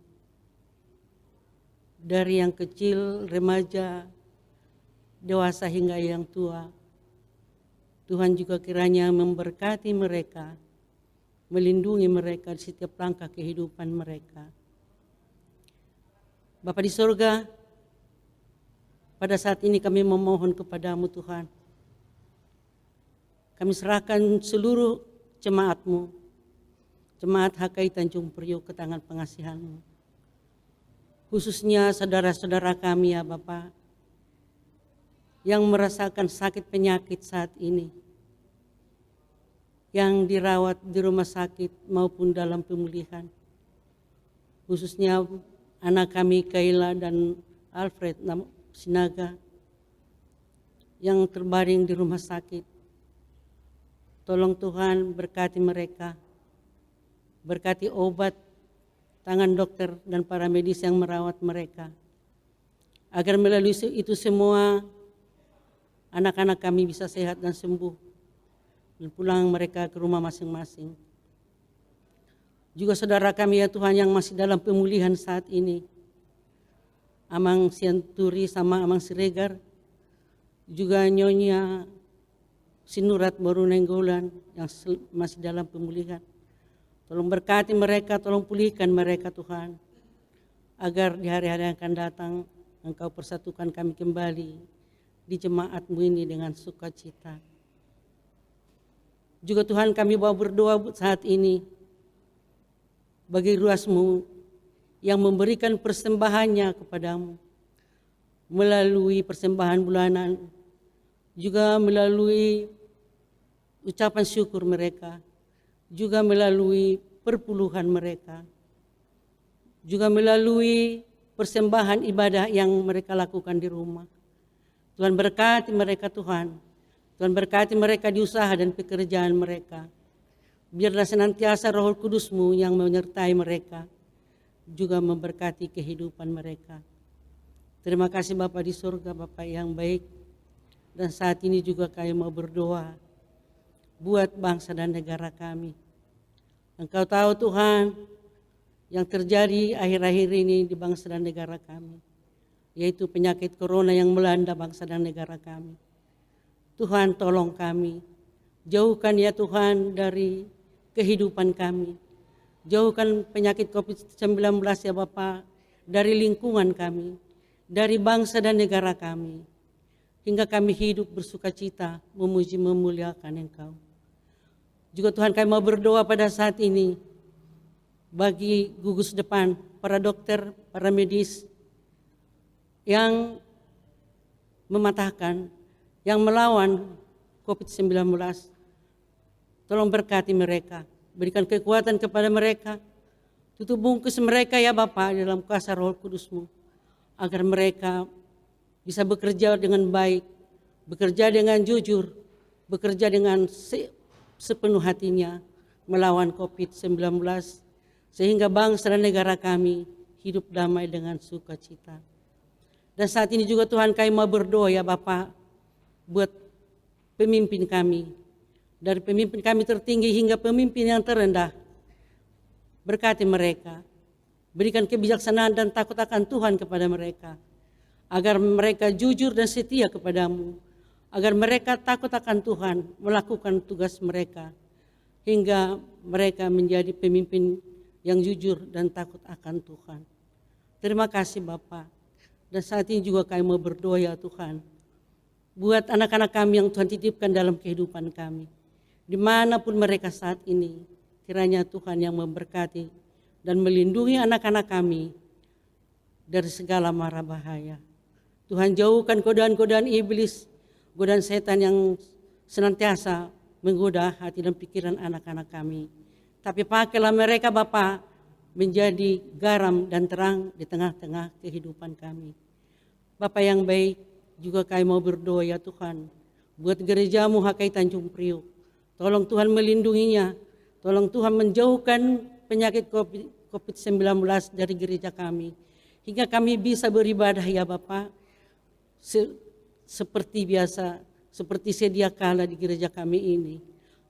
Dari yang kecil, remaja, dewasa hingga yang tua. Tuhan juga kiranya memberkati mereka, melindungi mereka di setiap langkah kehidupan mereka. Bapa di sorga, pada saat ini kami memohon kepada-Mu Tuhan. Kami serahkan seluruh jemaat-Mu, Jemaat HKI Tanjung Priok ke tangan pengasihan-Mu. Khususnya saudara-saudara kami ya Bapa, yang merasakan sakit penyakit saat ini, yang dirawat di rumah sakit maupun dalam pemulihan. Khususnya anak kami Kaila dan Alfred Sinaga yang terbaring di rumah sakit. Tolong Tuhan berkati mereka, berkati obat, tangan dokter dan para medis yang merawat mereka. Agar melalui itu semua anak-anak kami bisa sehat dan sembuh dan pulang mereka ke rumah masing-masing. Juga saudara kami ya Tuhan yang masih dalam pemulihan saat ini, Amang Sianturi sama Amang Siregar, juga Nyonya Sinurat Baru Nenggolan yang masih dalam pemulihan. Tolong berkati mereka, tolong pulihkan mereka Tuhan, agar di hari-hari yang akan datang Engkau persatukan kami kembali di jemaat-Mu ini dengan sukacita. Juga Tuhan kami mau berdoa saat ini bagi ruas-Mu yang memberikan persembahannya kepada-Mu. melalui persembahan bulanan, juga melalui ucapan syukur mereka, juga melalui perpuluhan mereka, juga melalui persembahan ibadah yang mereka lakukan di rumah. Tuhan berkati mereka Tuhan. Tuhan berkati mereka di usaha dan pekerjaan mereka. Biarlah senantiasa Roh Kudus-Mu yang menyertai mereka, juga memberkati kehidupan mereka. Terima kasih Bapa di surga, Bapa yang baik. Dan saat ini juga kami mau berdoa buat bangsa dan negara kami. Engkau tahu Tuhan yang terjadi akhir-akhir ini di bangsa dan negara kami, yaitu penyakit corona yang melanda bangsa dan negara kami. Tuhan tolong kami, jauhkan ya Tuhan dari kehidupan kami. Jauhkan penyakit COVID-19 ya Bapa dari lingkungan kami, dari bangsa dan negara kami, hingga kami hidup bersukacita, memuji memuliakan Engkau. Juga Tuhan kami mau berdoa pada saat ini bagi gugus depan, para dokter, para medis yang mematahkan, yang melawan COVID-19. Tolong berkati mereka, berikan kekuatan kepada mereka, tutup bungkus mereka ya Bapa dalam kuasa Roh Kudus-Mu, agar mereka bisa bekerja dengan baik, bekerja dengan jujur, bekerja dengan sepenuh hatinya melawan COVID-19, sehingga bangsa dan negara kami hidup damai dengan sukacita. Dan saat ini juga Tuhan kami mau berdoa ya Bapa buat pemimpin kami, dari pemimpin kami tertinggi hingga pemimpin yang terendah. Berkati mereka, berikan kebijaksanaan dan takut akan Tuhan kepada mereka, agar mereka jujur dan setia kepadamu, agar mereka takut akan Tuhan, melakukan tugas mereka, hingga mereka menjadi pemimpin yang jujur dan takut akan Tuhan. Terima kasih Bapa. Dan saat ini juga kami mau berdoa ya Tuhan, buat anak-anak kami yang Tuhan titipkan dalam kehidupan kami, dimanapun mereka saat ini, kiranya Tuhan yang memberkati dan melindungi anak-anak kami dari segala mara bahaya. Tuhan jauhkan godaan-godaan iblis, godaan setan yang senantiasa menggoda hati dan pikiran anak-anak kami. Tapi pakailah mereka Bapa menjadi garam dan terang di tengah-tengah kehidupan kami. Bapa yang baik, juga kami mau berdoa ya Tuhan, buat gerejamu HKI Tanjung Priok. Tolong Tuhan melindunginya, tolong Tuhan menjauhkan penyakit COVID-19 dari gereja kami, hingga kami bisa beribadah ya Bapa seperti biasa, seperti sedia kala di gereja kami ini.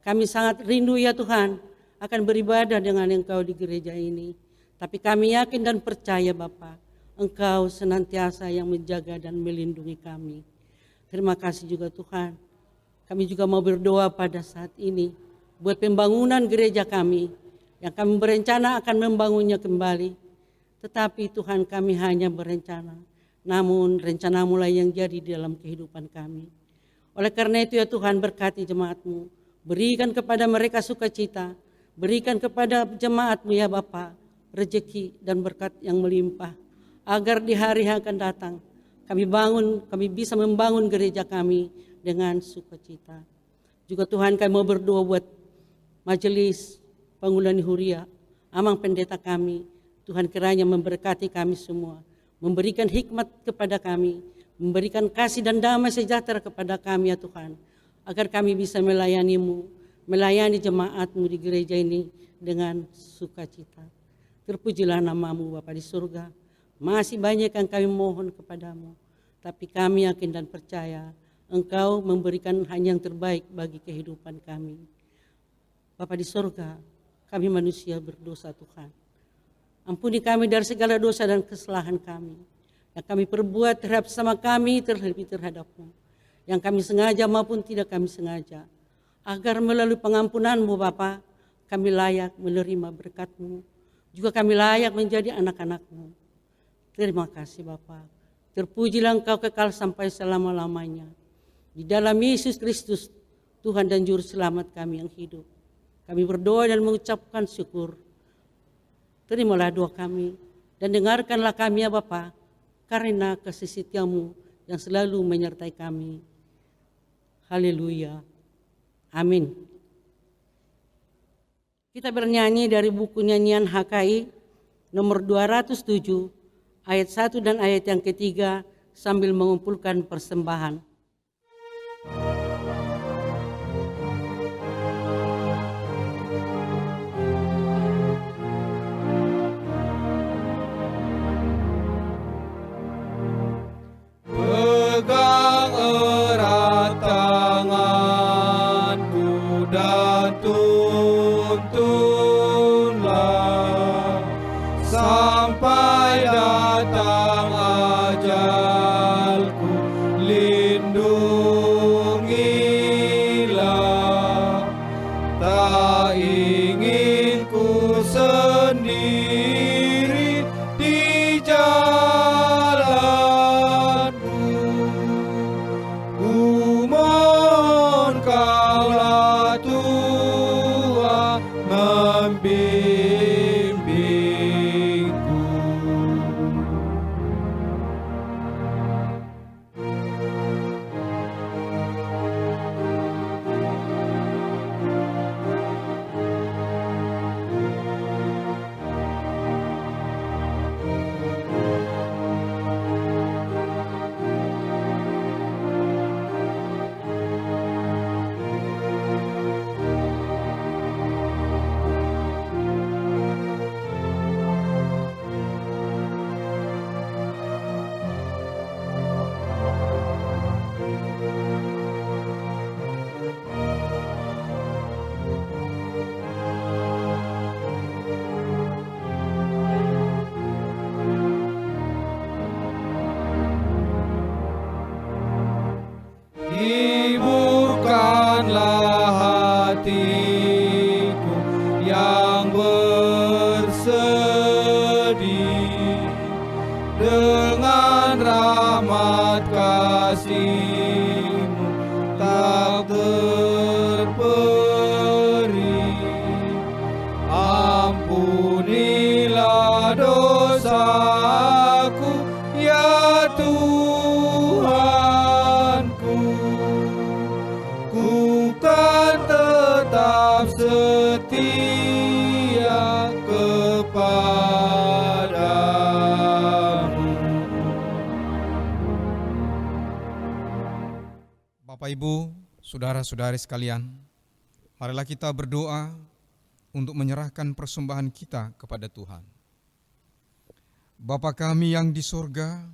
Kami sangat rindu ya Tuhan akan beribadah dengan Engkau di gereja ini. Tapi kami yakin dan percaya Bapa, Engkau senantiasa yang menjaga dan melindungi kami. Terima kasih juga Tuhan. Kami juga mau berdoa pada saat ini buat pembangunan gereja kami, yang kami berencana akan membangunnya kembali. Tetapi Tuhan, kami hanya berencana, namun rencana-Mu lah yang jadi di dalam kehidupan kami. Oleh karena itu ya Tuhan, berkati jemaat-Mu, berikan kepada mereka sukacita, berikan kepada jemaat-Mu ya Bapa rezeki dan berkat yang melimpah, agar di hari yang akan datang kami bisa membangun gereja kami dengan sukacita. Juga Tuhan, kami mau berdoa buat majelis Pangulani Huria, amang pendeta kami. Tuhan kiranya memberkati kami semua, memberikan hikmat kepada kami, memberikan kasih dan damai sejahtera kepada kami ya Tuhan, agar kami bisa melayani-Mu, melayani jemaat-Mu di gereja ini dengan sukacita. Terpujilah nama-Mu Bapa di surga. Masih banyak yang kami mohon kepadamu, tapi kami yakin dan percaya Engkau memberikan hanya yang terbaik bagi kehidupan kami. Bapa di surga, kami manusia berdosa Tuhan. Ampuni kami dari segala dosa dan kesalahan kami yang kami perbuat terhadap sama kami, terlebih terhadap-Mu, yang kami sengaja maupun tidak kami sengaja, agar melalui pengampunan-Mu Bapa, kami layak menerima berkat-Mu, juga kami layak menjadi anak-anak-Mu. Terima kasih Bapa. Terpujilah Engkau kekal sampai selama-lamanya. Di dalam Yesus Kristus, Tuhan dan Juru Selamat kami yang hidup. Kami berdoa dan mengucapkan syukur. Terimalah doa kami dan dengarkanlah kami ya Bapa, karena kasih setiamu yang selalu menyertai kami. Haleluya. Amin. Kita bernyanyi dari buku nyanyian HKI nomor 207 ayat 1 dan ayat yang ketiga sambil mengumpulkan persembahan. Pegang erat tanganku dan tuntunlah sampai datang ajalku, lindungilah. Tak ingin ku sendiri di jalanku, ku mohon Kaulah Tuhan membimbingku. Hiburkanlah hatiku yang bersedih dengan rahmat kasih-Mu tak terperi. Ampunilah dosaku ya Tuhanku, ku kan tetap setia kepadamu. Bapak Ibu, saudara-saudari sekalian, marilah kita berdoa untuk menyerahkan persembahan kita kepada Tuhan. Bapa kami yang di sorga,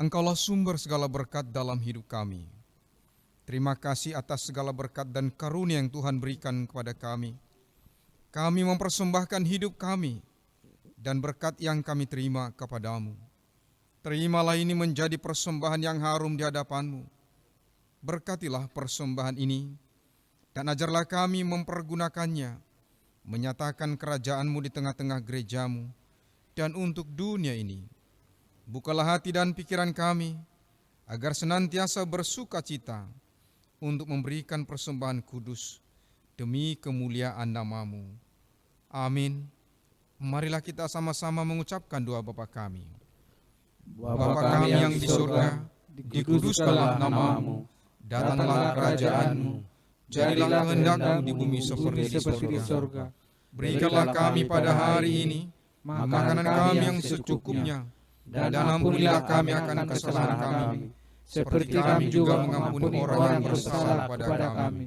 Engkaulah sumber segala berkat dalam hidup kami. Terima kasih atas segala berkat dan karunia yang Tuhan berikan kepada kami. Kami mempersembahkan hidup kami dan berkat yang kami terima kepadamu. Terimalah ini menjadi persembahan yang harum di hadapan-Mu. Berkatilah persembahan ini dan ajarlah kami mempergunakannya, menyatakan kerajaan-Mu di tengah-tengah gereja-Mu dan untuk dunia ini. Bukalah hati dan pikiran kami agar senantiasa bersuka cita untuk memberikan persembahan kudus demi kemuliaan nama-Mu. Amin. Marilah kita sama-sama mengucapkan doa Bapa kami. Bapa kami yang di surga, dikuduskanlah nama-Mu, datanglah kerajaan-Mu, jadilah kehendak-Mu di bumi seperti di surga. Berikanlah kami pada hari ini makanan kami yang secukupnya, dan ampunilah kami akan kesalahan kami, seperti kami juga mengampuni orang yang bersalah kepada kami.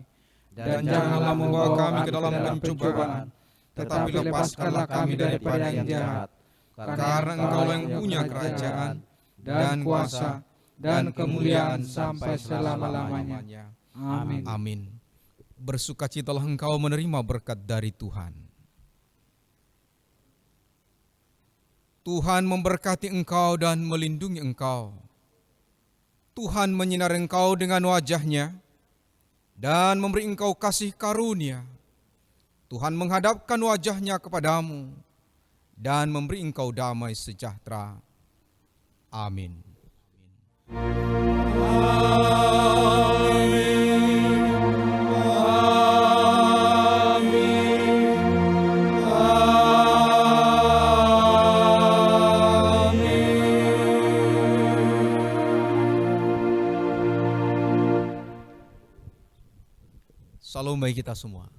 Dan janganlah membawa kami ke dalam pencobaan, tetapi lepaskanlah kami daripada yang jahat. Karena Engkau yang punya kerajaan, dan kuasa, dan kemuliaan sampai selama-lamanya. Amin. Amin. Bersukacitalah engkau menerima berkat dari Tuhan. Tuhan memberkati engkau dan melindungi engkau. Tuhan menyinari engkau dengan wajah-Nya dan memberi engkau kasih karunia. Tuhan menghadapkan wajah-Nya kepadamu dan memberi engkau damai sejahtera. Amin. Salam bagi kita semua.